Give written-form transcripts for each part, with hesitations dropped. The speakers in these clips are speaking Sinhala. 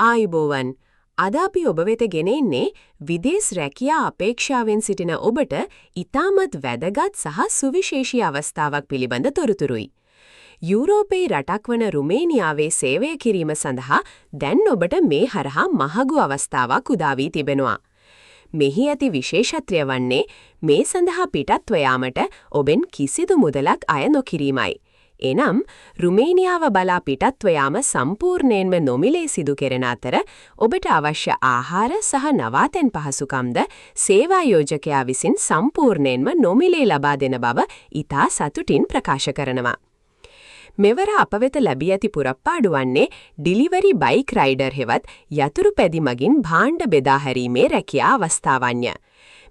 ආයුබෝවන් අද අපි ඔබ වෙත ගෙන එන්නේ විදේශ රැකියා අපේක්ෂාවෙන් සිටින ඔබට ඉතාමත් වැදගත් සහ සුවිශේෂී අවස්ථාවක් පිළිබඳ තොරතුරුයි. යුරෝපයේ රටක් වන රුමේනියාවේ සේවය කිරීම සඳහා දැන් ඔබට මේ හරහා මහඟු අවස්ථාවක් උදා වී තිබෙනවා. මෙහි ඇති විශේෂත්වය වන්නේ මේ සඳහා පිටත්ව යාමට ඔබෙන් කිසිදු මුදලක් අය නොකිරීමයි. එනම් රුමේනියාව බලා පිටත්ව යාම සම්පූර්ණයෙන්ම නොමිලේ සිදු කෙරෙන අතර ඔබට අවශ්‍ය ආහාර සහ නවාතැන් පහසුකම්ද සේවා යෝජකයා විසින් සම්පූර්ණයෙන්ම නොමිලේ ලබා දෙන බව ඉතා සතුටින් ප්‍රකාශ කරනවා. මෙවර අප වෙත ලැබී ඇති පුරප්පාඩු වන්නේ ඩිලිවරි බයික් රයිඩර් හෙවත් යතුරු පැදි මගින් භාණ්ඩ බෙදා හැරීමේ රැකියා අවස්ථාවන්ය.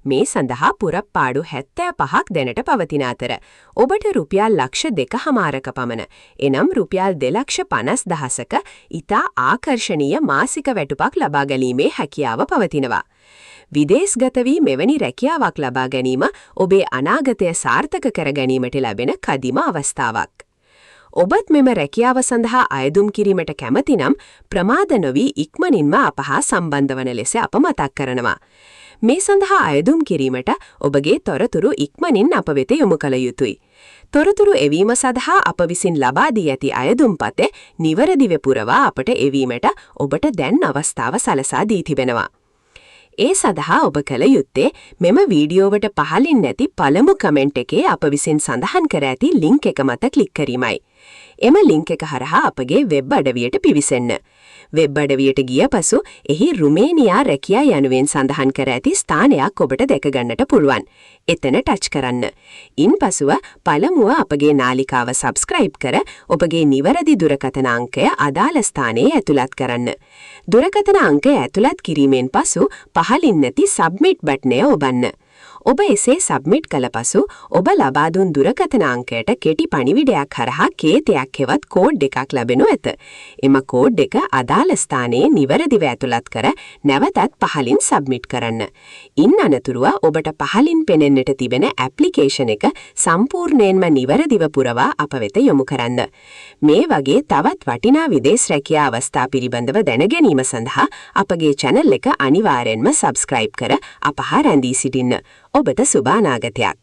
මේ සඳහා පුරප්පාඩු 75ක් දැනට පවතින අතර ඔබට රුපියල් ලක්ෂ 2.5ක පමණ එනම් රුපියල් 2,50,000ක ඉතා ආකර්ශනීය මාසික වැටුපක් ලබා ගැනීමේ හැකියාව පවතිනවා. විදේශගත වී මෙවැනි රැකියාවක් ලබා ගැනීම ඔබේ අනාගතය සාර්ථක කර ගැනීමට ලැබෙන කදිම අවස්ථාවක්. ඔබත් මෙම රැකියාව සඳහා අයදුම් කිරීමට කැමති නම් ප්‍රමාද නොවී ඉක්මනින්ම අප හා සම්බන්ධ වන ලෙස අප මතක් කරනවා. මේ සඳහා අයදුම් කිරීමට ඔබගේ තොරතුරු ඉක්මනින් අප වෙත යොමු කළ යුතුයි. තොරතුරු එවීම සඳහා අප විසින් ලබා දී ඇති අයදුම් පතේ නිවැරදිව පුරවා අපට එවීමට ඔබට දැන් අවස්ථාව සලසා දී තිබෙනවා. ඒ සඳහා ඔබ කළ යුත්තේ මෙම වීඩියෝවට පහළින් නැති පළමු කමෙන්ට් එකේ අප විසින් සඳහන් කර ඇති ලින්ක් එක මත ක්ලික් කිරීමයි. එම ලින්ක් එක හරහා අපගේ වෙබ් අඩවියට පිවිසෙන්න. වෙබ් අඩවියට ගිය පසු එහි රුමේනියා රැකියා යනුවෙන් සඳහන් කර ඇති ස්ථානයක් ඔබට දැක ගන්නට පුළුවන්. එතන ටච් කරන්න. ඉන්පසුව පළමුව අපගේ නාලිකාව සබ්ස්ක්‍රයිබ් කර ඔබගේ නිවැරදි දුරකථන අංකය අදාළ ස්ථානයේ ඇතුළත් කරන්න. දුරකථන අංකය ඇතුළත් කිරීමෙන් පසු පහළින් නැති සබ්මිට් බටනය ඔබන්න. ඔබ එසේ සබ්මිට් කළ පසු ඔබ ලබා දුන් දුරකථන අංකයට කෙටි පණිවිඩයක් හරහා කේතයක් හෙවත් කෝඩ් එකක් ලැබෙනු ඇත. එම කෝඩ් එක අදාළ ස්ථානයේ නිවැරදිව ඇතුළත් කර නැවතත් පහළින් සබ්මිට් කරන්න. ඉන් අනතුරුව ඔබට පහළින් පෙනෙන්නට තිබෙන ඇප්ලිකේෂන් එක සම්පූර්ණයෙන්ම නිවැරදිව පුරවා අප වෙත යොමු කරන්න. මේ වගේ තවත් වටිනා විදේශ රැකියා අවස්ථා පිළිබඳව දැන ගැනීම සඳහා අපගේ channel එක අනිවාර්යෙන්ම subscribe කර අප හා රැඳී සිටින්න. ඔබට සුබ අනාගතයක්.